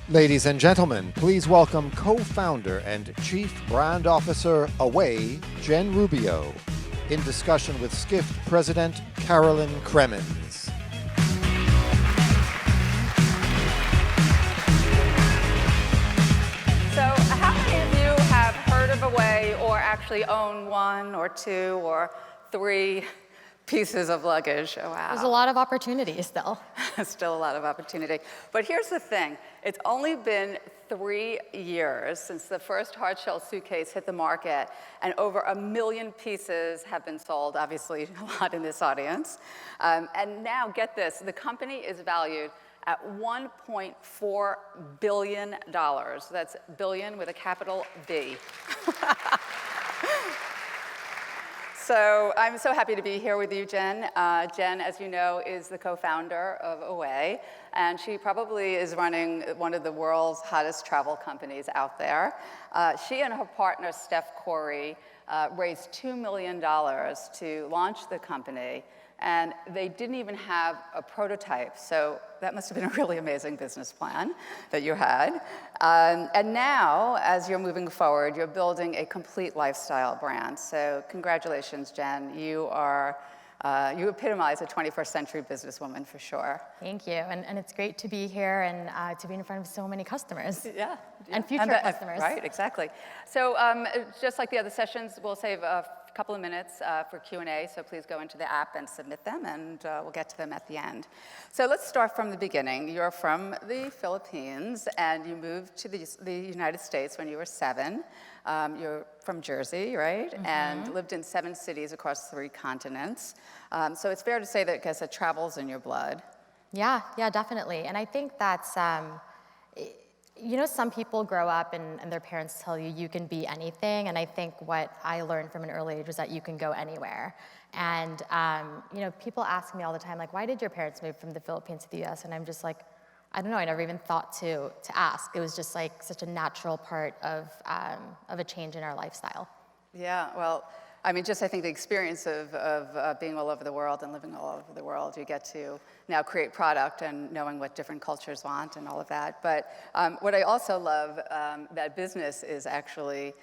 Ladies and gentlemen, please welcome co-founder and chief brand officer Away, Jen Rubio, in discussion with Skift president Carolyn Cremens. So how many of you have heard of Away or actually own one or two or three pieces of luggage? Oh, wow. There's a lot of opportunity still. Still a lot of opportunity. But here's the thing. It's only been 3 years since the first hard shell suitcase hit the market, and over 1 million pieces have been sold, obviously a lot in this audience. And now, get this, the company is valued at $1.4 billion. That's billion with a capital B. So I'm so happy to be here with you, Jen. Jen, as you know, is the co-founder of Away, and she probably is running one of the world's hottest travel companies out there. She and her partner, Steph Corey, raised $2 million to launch the company, and they didn't even have a prototype, so that must have been a really amazing business plan that you had. And now, as you're moving forward, you're building a complete lifestyle brand. So congratulations, Jen. You epitomize a 21st century businesswoman for sure. Thank you, and it's great to be here and to be in front of so many customers. Yeah. And future customers. Right, exactly. So just like the other sessions, we'll save a couple of minutes for Q&A, so please go into the app and submit them, and we'll get to them at the end. So let's start from the beginning. You're from the Philippines, and you moved to the United States when you were 7. You're from Jersey, right? Mm-hmm. And lived in 7 cities across 3 continents. So it's fair to say that, I guess, it travels in your blood. Yeah, definitely. And I think that's, you know, some people grow up and their parents tell you can be anything, and I think what I learned from an early age was that you can go anywhere. And, you know, people ask me all the time, like, why did your parents move from the Philippines to the US? And I'm just like, I don't know, I never even thought to ask. It was just like such a natural part of a change in our lifestyle. Yeah, well, I mean, just I think the experience of being all over the world and living all over the world, you get to now create product and knowing what different cultures want and all of that. But what I also love, that business is actually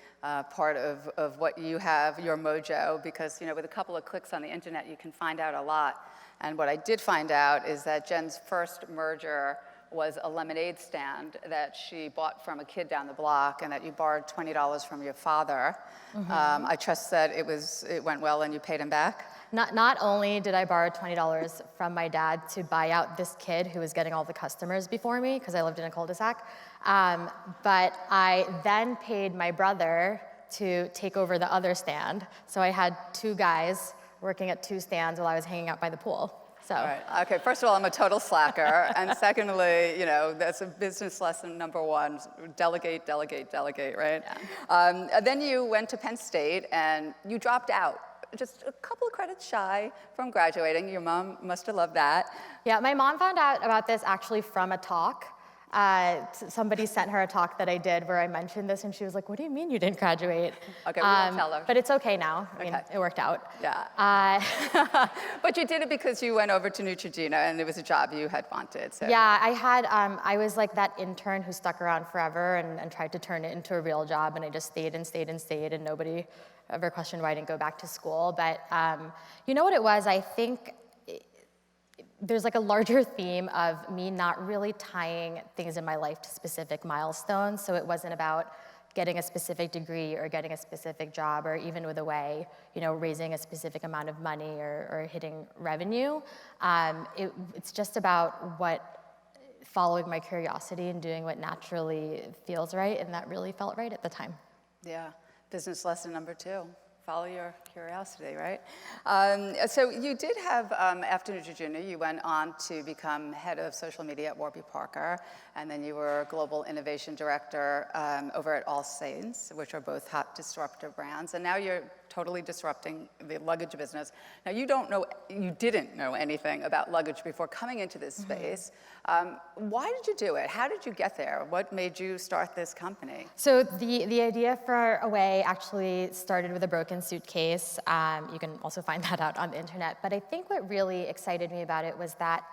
part of what you have, your mojo, because, you know, with a couple of clicks on the internet, you can find out a lot. And what I did find out is that Jen's first merger was a lemonade stand that she bought from a kid down the block, and that you borrowed $20 from your father. Mm-hmm. I trust that it went well and you paid him back? Not only did I borrow $20 from my dad to buy out this kid who was getting all the customers before me, because I lived in a cul-de-sac, but I then paid my brother to take over the other stand. So I had 2 guys working at 2 stands while I was hanging out by the pool. So. All right. Okay, first of all, I'm a total slacker. And secondly, you know, that's a business lesson number 1, delegate, delegate, delegate, right? Yeah. Then you went to Penn State and you dropped out, just a couple of credits shy from graduating. Your mom must have loved that. Yeah, my mom found out about this actually from a talk. Somebody sent her a talk that I did where I mentioned this, and she was like, what do you mean you didn't graduate? Okay, we won't tell her. But it's okay now. I mean, it worked out. Yeah. But you did it because you went over to Neutrogena, and it was a job you had wanted. So. Yeah, I was like that intern who stuck around forever and tried to turn it into a real job, and I just stayed, and nobody ever questioned why I didn't go back to school. But you know what it was? I think there's like a larger theme of me not really tying things in my life to specific milestones. So it wasn't about getting a specific degree or getting a specific job, or even with Away, you know, raising a specific amount of money or hitting revenue. It's just about following my curiosity and doing what naturally feels right, and that really felt right at the time. Yeah, business lesson number 2. Follow your curiosity, right? So you did have, after Neutrogena, you went on to become head of social media at Warby Parker, and then you were global innovation director over at All Saints, which are both hot disruptive brands, and now you're totally disrupting the luggage business. Now you didn't know anything about luggage before coming into this space. Why did you do it? How did you get there? What made you start this company? So the idea for Away actually started with a broken suitcase. You can also find that out on the internet. But I think what really excited me about it was that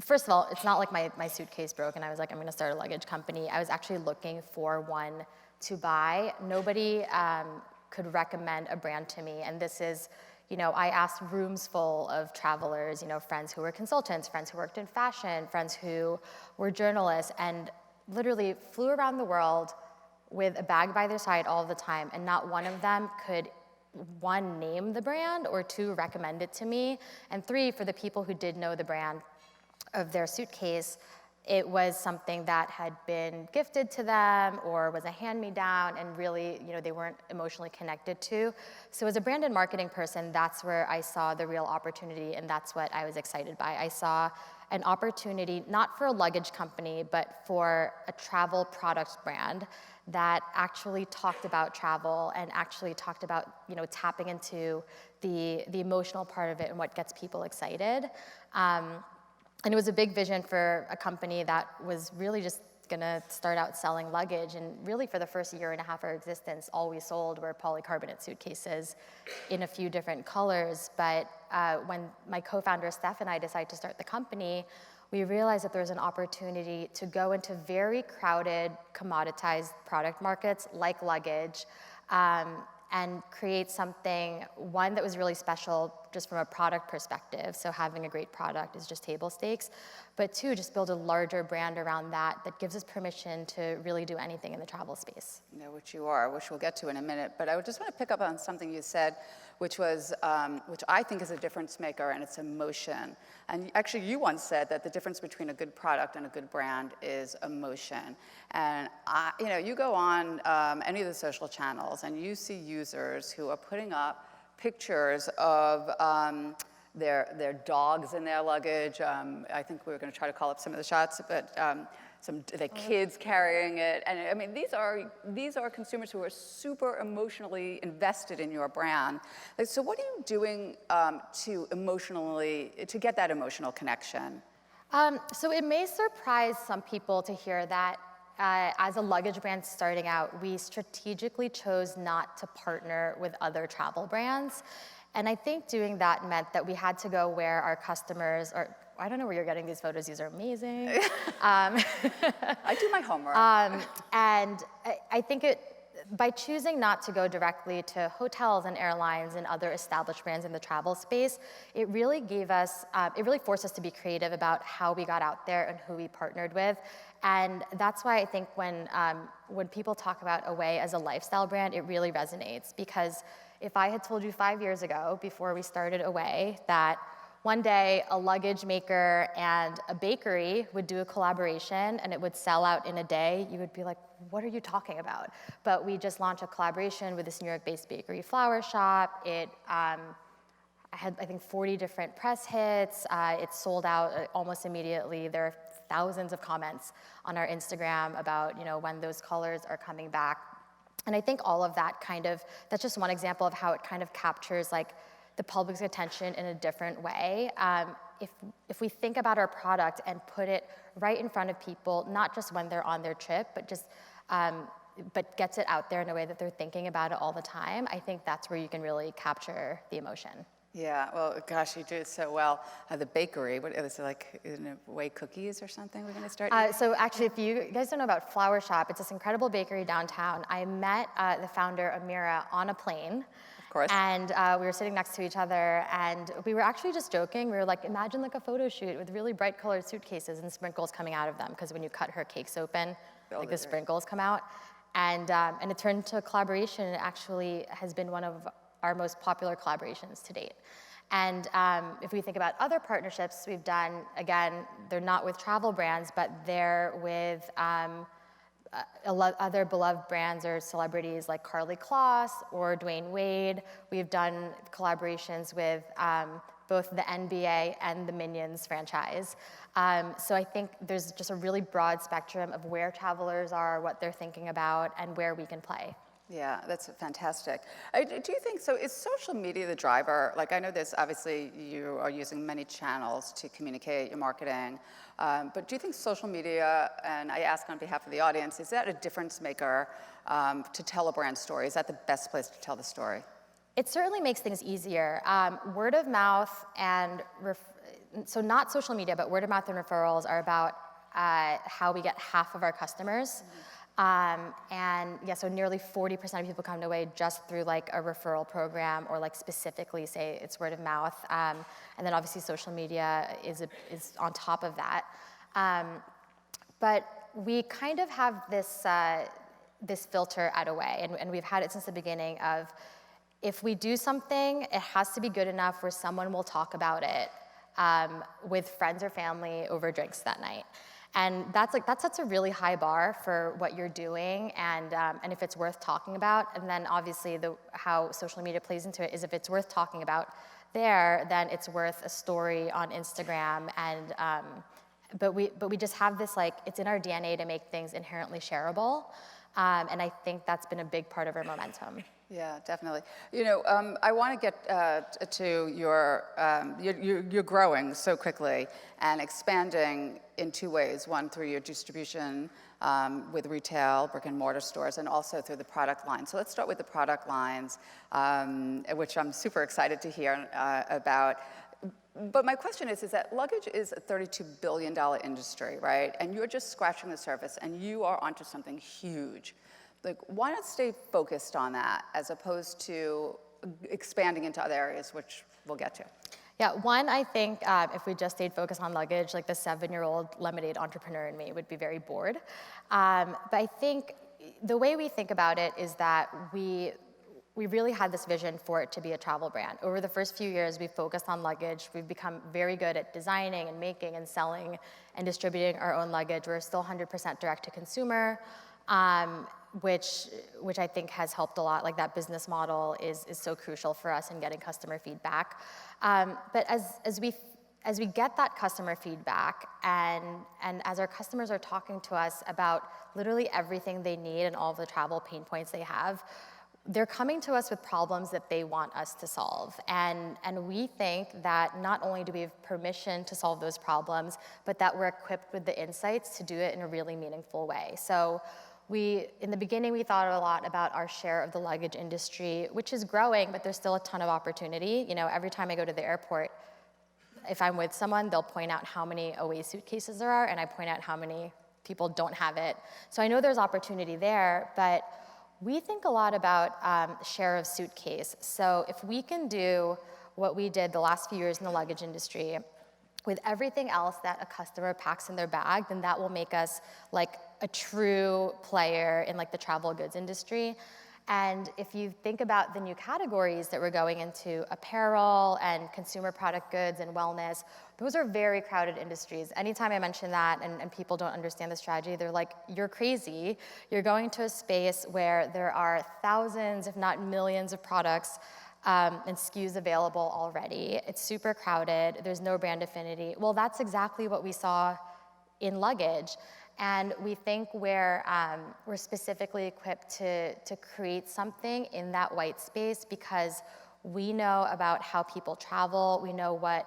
first of all, it's not like my suitcase broke and I was like, I'm gonna start a luggage company. I was actually looking for one to buy. Nobody could recommend a brand to me, and this is, I asked rooms full of travelers, friends who were consultants, friends who worked in fashion, friends who were journalists, and literally flew around the world with a bag by their side all the time, and not one of them could, one, name the brand, or two, recommend it to me, and three, for the people who did know the brand of their suitcase, it was something that had been gifted to them or was a hand-me-down, and really, they weren't emotionally connected to. So as a brand and marketing person, that's where I saw the real opportunity, and that's what I was excited by. I saw an opportunity, not for a luggage company, but for a travel product brand that actually talked about travel and actually talked about, tapping into the emotional part of it and what gets people excited. And it was a big vision for a company that was really just gonna start out selling luggage. And really for the first year and a half of our existence, all we sold were polycarbonate suitcases in a few different colors. But when my co-founder Steph and I decided to start the company, we realized that there was an opportunity to go into very crowded, commoditized product markets like luggage, and create something, one, that was really special just from a product perspective, so having a great product is just table stakes, but two, just build a larger brand around that gives us permission to really do anything in the travel space. Which you are, which we'll get to in a minute, but I just want to pick up on something you said, which I think is a difference maker, and it's emotion. And actually, you once said that the difference between a good product and a good brand is emotion. And you go on any of the social channels, and you see users who are putting up pictures of their dogs in their luggage. I think we were going to try to call up some of the shots, but the kids carrying it. And I mean, these are consumers who are super emotionally invested in your brand. So what are you doing to get that emotional connection? So it may surprise some people to hear that as a luggage brand starting out, we strategically chose not to partner with other travel brands. And I think doing that meant that we had to go where our customers are. I don't know where you're getting these photos. These are amazing. I do my homework. And I think by choosing not to go directly to hotels and airlines and other established brands in the travel space, it really forced us to be creative about how we got out there and who we partnered with. And that's why I think when people talk about Away as a lifestyle brand, it really resonates. Because if I had told you 5 years ago, before we started Away, that one day a luggage maker and a bakery would do a collaboration and it would sell out in a day, you would be like, what are you talking about? But we just launched a collaboration with this New York-based bakery flower shop. It had, I think, 40 different press hits. It sold out almost immediately. There are thousands of comments on our Instagram about, when those colors are coming back. And I think all of that that's just one example of how it kind of captures the public's attention in a different way. If we think about our product and put it right in front of people, not just when they're on their trip, but gets it out there in a way that they're thinking about it all the time, I think that's where you can really capture the emotion. Yeah, well, gosh, you do it so well. The bakery, what is it, like Away cookies or something we're going to start? So actually, if you guys don't know about Flower Shop, it's this incredible bakery downtown. I met the founder, Amira, on a plane. Of course. And we were sitting next to each other, and we were actually just joking. We were like, imagine a photo shoot with really bright colored suitcases and sprinkles coming out of them, because when you cut her cakes open, the sprinkles come out. And it turned into a collaboration. It actually has been one of our most popular collaborations to date. And if we think about other partnerships we've done, again, they're not with travel brands, but they're with other beloved brands or celebrities like Karlie Kloss or Dwayne Wade. We've done collaborations with both the NBA and the Minions franchise. So I think there's just a really broad spectrum of where travelers are, what they're thinking about, and where we can play. Yeah, that's fantastic. Do you think, so is social media the driver? I know there's, obviously, you are using many channels to communicate your marketing, but do you think social media, and I ask on behalf of the audience, is that a difference maker to tell a brand story? Is that the best place to tell the story? It certainly makes things easier. Word of mouth and so not social media, but word of mouth and referrals are about how we get half of our customers. And yeah, so nearly 40% of people come to Away just through like a referral program or like specifically say it's word of mouth. And then obviously social media is on top of that. But we kind of have this, this filter at Away, and we've had it since the beginning of, if we do something, it has to be good enough where someone will talk about it with friends or family over drinks that night. And that sets a really high bar for what you're doing, and if it's worth talking about. And then obviously how social media plays into it is if it's worth talking about there, then it's worth a story on Instagram. And but we just have this, like, it's in our DNA to make things inherently shareable, and I think that's been a big part of our momentum. Yeah, definitely. You know, I want to get to you're growing so quickly and expanding in two ways. One, through your distribution with retail, brick and mortar stores, and also through the product line. So let's start with the product lines, which I'm super excited to hear about. But my question is that luggage is a $32 billion industry, right? And you're just scratching the surface, and you are onto something huge. Like, why not stay focused on that as opposed to expanding into other areas, which we'll get to? Yeah, one, I think if we just stayed focused on luggage, like the 7-year-old lemonade entrepreneur in me would be very bored. But I think the way we think about it is that we really had this vision for it to be a travel brand. Over the first few years, we focused on luggage. We've become very good at designing and making and selling and distributing our own luggage. We're still 100% direct to consumer. Which I think has helped a lot. Like, that business model is so crucial for us in getting customer feedback. But as we get that customer feedback, and as our customers are talking to us about literally everything they need and all of the travel pain points they have, they're coming to us with problems that they want us to solve. And we think that not only do we have permission to solve those problems, but that we're equipped with the insights to do it in a really meaningful way. So in the beginning, we thought a lot about our share of the luggage industry, which is growing, but there's still a ton of opportunity. You know, every time I go to the airport, if I'm with someone, they'll point out how many Away suitcases there are, and I point out how many people don't have it. So I know there's opportunity there, but we think a lot about share of suitcase. So if we can do what we did the last few years in the luggage industry, with everything else that a customer packs in their bag, then that will make us like a true player in like the travel goods industry. And if you think about the new categories that we're going into, apparel and consumer product goods and wellness, those are very crowded industries. Anytime I mention that and people don't understand the strategy, they're like, you're crazy. You're going to a space where there are thousands, if not millions of products and SKUs available already. It's super crowded. There's no brand affinity. Well, that's exactly what we saw in luggage. And we think we're specifically equipped to create something in that white space because we know about how people travel. We know what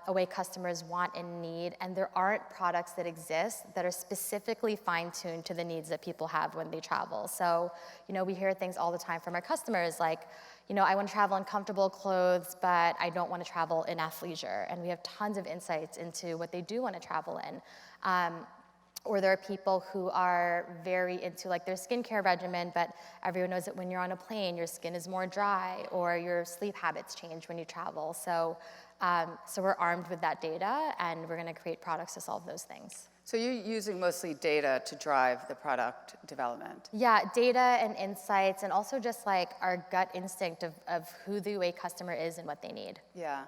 Away customers want and need, and there aren't products that exist that are specifically fine-tuned to the needs that people have when they travel. So, you know, we hear things all the time from our customers like, you know, I want to travel in comfortable clothes, but I don't want to travel in athleisure. And we have tons of insights into what they do want to travel in. Or there are people who are very into like their skincare regimen, but everyone knows that when you're on a plane, your skin is more dry, or your sleep habits change when you travel. So we're armed with that data, and we're going to create products to solve those things. So you're using mostly data to drive the product development? Yeah, data and insights, and also just like our gut instinct of who the Away customer is and what they need. Yeah.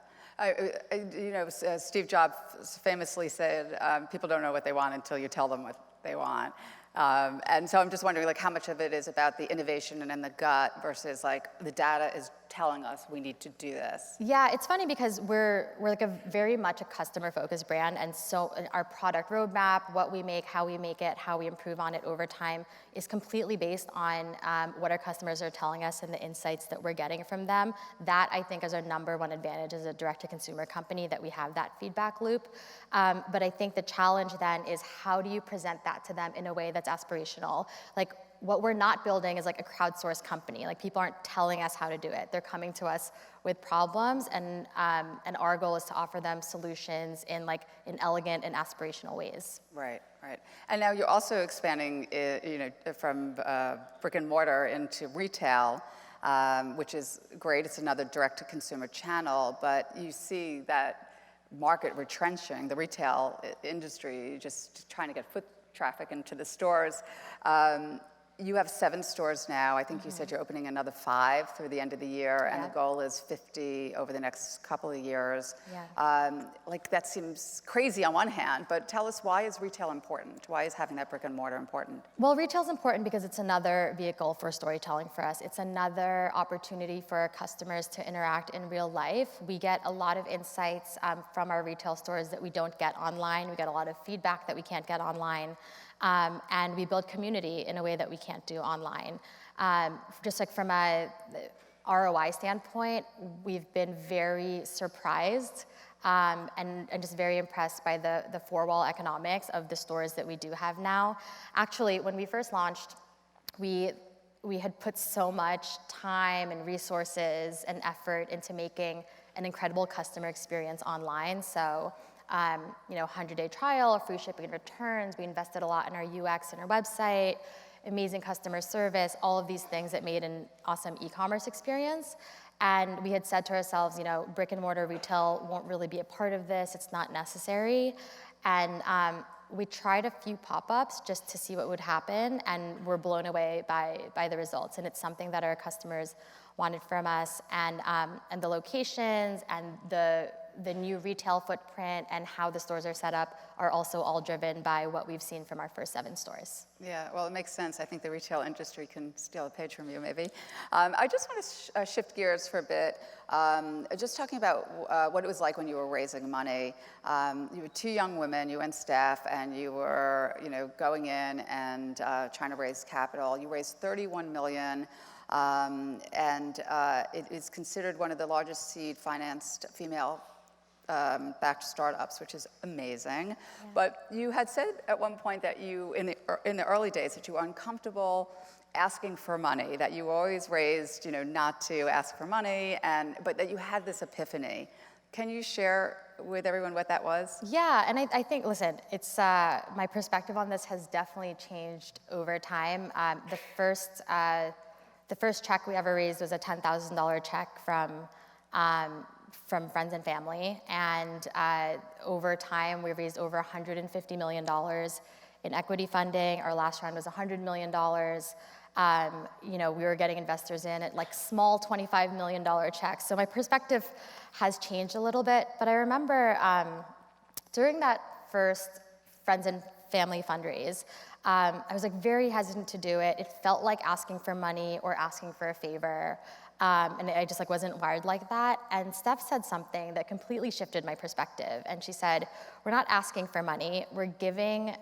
Steve Jobs famously said, people don't know what they want until you tell them what they want. And so I'm just wondering, like, how much of it is about the innovation and in the gut versus like the data is telling us we need to do this? Yeah, it's funny because we're like very much a customer-focused brand, and so our product roadmap, what we make, how we improve on it over time, is completely based on what our customers are telling us and the insights that we're getting from them. That, I think, is our number one advantage as a direct-to-consumer company, that we have that feedback loop. But I think the challenge then is, how do you present that to them in a way that's aspirational? Like, what we're not building is like a crowdsourced company. Like people aren't telling us how to do it. They're coming to us with problems, and our goal is to offer them solutions in elegant and aspirational ways. Right, right. And now you're also expanding, from brick and mortar into retail, which is great. It's another direct-to-consumer channel, but you see that market retrenching, the retail industry, just trying to get foot traffic into the stores. You have 7 stores now. I think you said you're opening another 5 through the end of the year, and the goal is 50 over the next couple of years. Yeah. That seems crazy on one hand, but tell us, why is retail important? Why is having that brick and mortar important? Well, retail is important because it's another vehicle for storytelling for us. It's another opportunity for our customers to interact in real life. We get a lot of insights from our retail stores that we don't get online. We get a lot of feedback that we can't get online. And we build community in a way that we can't do online. Just like from a ROI standpoint, we've been very surprised and just very impressed by the four-wall economics of the stores that we do have now. Actually, when we first launched, we had put so much time and resources and effort into making an incredible customer experience online. So 100-day trial, free shipping and returns. We invested a lot in our UX and our website, amazing customer service, all of these things that made an awesome e-commerce experience. And we had said to ourselves, brick and mortar retail won't really be a part of this. It's not necessary. And we tried a few pop-ups just to see what would happen, and we're blown away by the results. And it's something that our customers wanted from us, and the locations and the new retail footprint and how the stores are set up are also all driven by what we've seen from our first 7 stores. Yeah, well, it makes sense. I think the retail industry can steal a page from you, maybe. I just want to shift gears for a bit. Just talking about what it was like when you were raising money. You were 2 young women, you and Steph, and you were, going in and trying to raise capital. You raised $31 million. And it is considered one of the largest seed-financed female backed startups, which is amazing. Yeah. But you had said at one point that you, in the early days, that you were uncomfortable asking for money, that you always raised, not to ask for money, but that you had this epiphany. Can you share with everyone what that was? Yeah, and I think, listen, it's my perspective on this has definitely changed over time. The first check we ever raised was a $10,000 check from friends and family, and over time we raised over $150 million in equity funding. Our last round was $100 million. We were getting investors in at small $25 million checks. So my perspective has changed a little bit, but I remember during that first friends and family fundraise, I was very hesitant to do it. It felt like asking for money or asking for a favor. And I just wasn't wired like that. And Steph said something that completely shifted my perspective. And she said, we're not asking for money. We're giving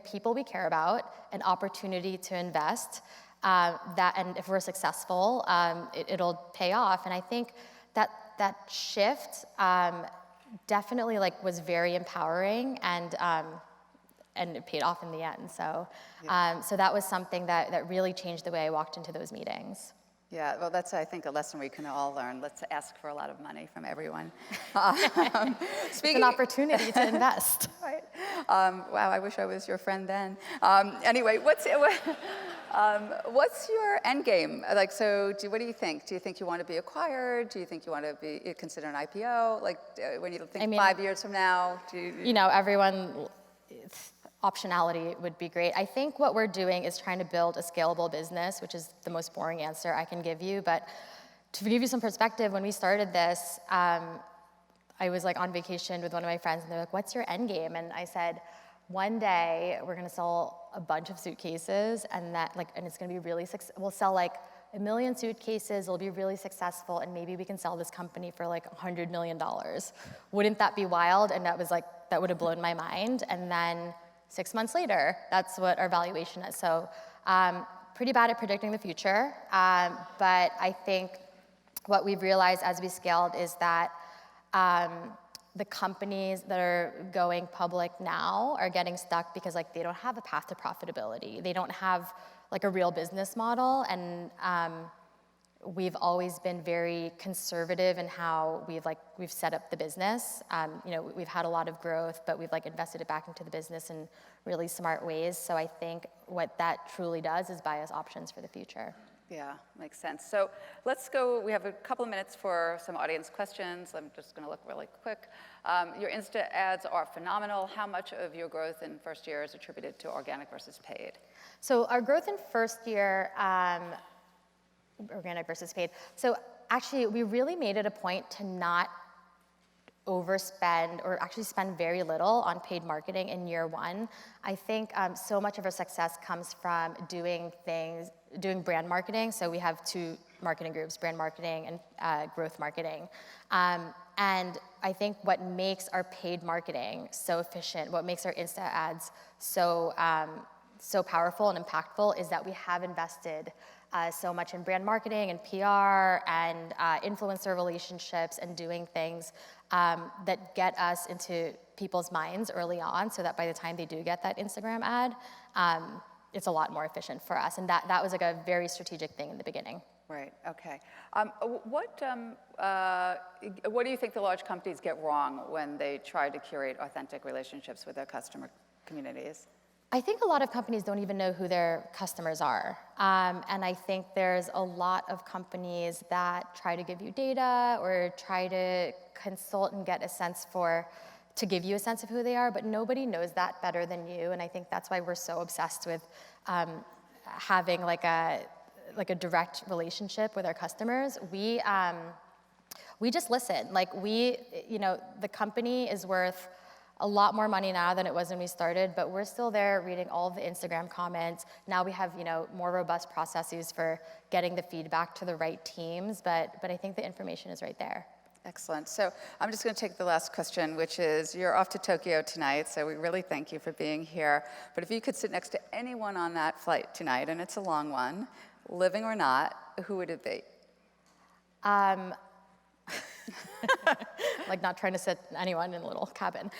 people we care about an opportunity to invest. And if we're successful, it'll pay off. And I think that shift definitely was very empowering, and it paid off in the end. So, so that was something that really changed the way I walked into those meetings. Yeah, well, that's, I think, a lesson we can all learn. Let's ask for a lot of money from everyone. It's an opportunity to invest. Right. Wow, I wish I was your friend then. Anyway, what's your end game? What do you think? Do you think you want to be acquired? Do you think you want to be consider an IPO? When you think 5 years from now, everyone. Optionality would be great. I think what we're doing is trying to build a scalable business, which is the most boring answer I can give you. But to give you some perspective, when we started this, I was on vacation with one of my friends, and they're like, "What's your end game?" And I said, "One day we're going to sell a bunch of suitcases, and it's going to be really we'll sell 1 million suitcases. It'll be really successful, and maybe we can sell this company for $100 million. Wouldn't that be wild?" And that was that would have blown my mind. And then 6 months later, that's what our valuation is. So pretty bad at predicting the future. But I think what we've realized as we scaled is that the companies that are going public now are getting stuck because they don't have a path to profitability. They don't have like a real business model, and we've always been very conservative in how we've set up the business. You know, we've had a lot of growth, but we've like invested it back into the business in really smart ways. So I think what that truly does is buy us options for the future. Yeah, makes sense. So let's go, we have a couple of minutes for some audience questions. I'm just gonna look really quick. Your Insta ads are phenomenal. How much of your growth in first year is attributed to organic versus paid? So our growth in first year, organic versus paid. So actually, we really made it a point to not overspend or actually spend very little on paid marketing in year one. I think so much of our success comes from doing brand marketing. So we have two marketing groups, brand marketing and growth marketing. And I think what makes our paid marketing so efficient, what makes our Insta ads so powerful and impactful is that we have invested so much in brand marketing and PR and influencer relationships and doing things that get us into people's minds early on so that by the time they do get that Instagram ad, it's a lot more efficient for us. And that was like a very strategic thing in the beginning. Right, okay. What do you think the large companies get wrong when they try to curate authentic relationships with their customer communities? I think a lot of companies don't even know who their customers are. And I think there's a lot of companies that try to give you data or try to consult and get a sense to give you a sense of who they are, but nobody knows that better than you. And I think that's why we're so obsessed with having like a direct relationship with our customers. We just listen. Like the company is worth a lot more money now than it was when we started, but we're still there reading all of the Instagram comments. Now we have, more robust processes for getting the feedback to the right teams, but I think the information is right there. Excellent. So I'm just going to take the last question, which is, you're off to Tokyo tonight, so we really thank you for being here. But if you could sit next to anyone on that flight tonight, and it's a long one, living or not, who would it be? Like not trying to sit anyone in a little cabin.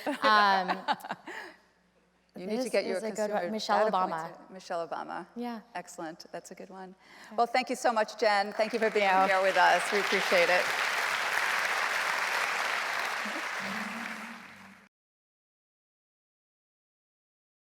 You need to get your consumer Michelle data Obama. points. Michelle Obama. Yeah. Excellent. That's a good one. Well, thank you so much, Jen. Thank you for being here with us. We appreciate it.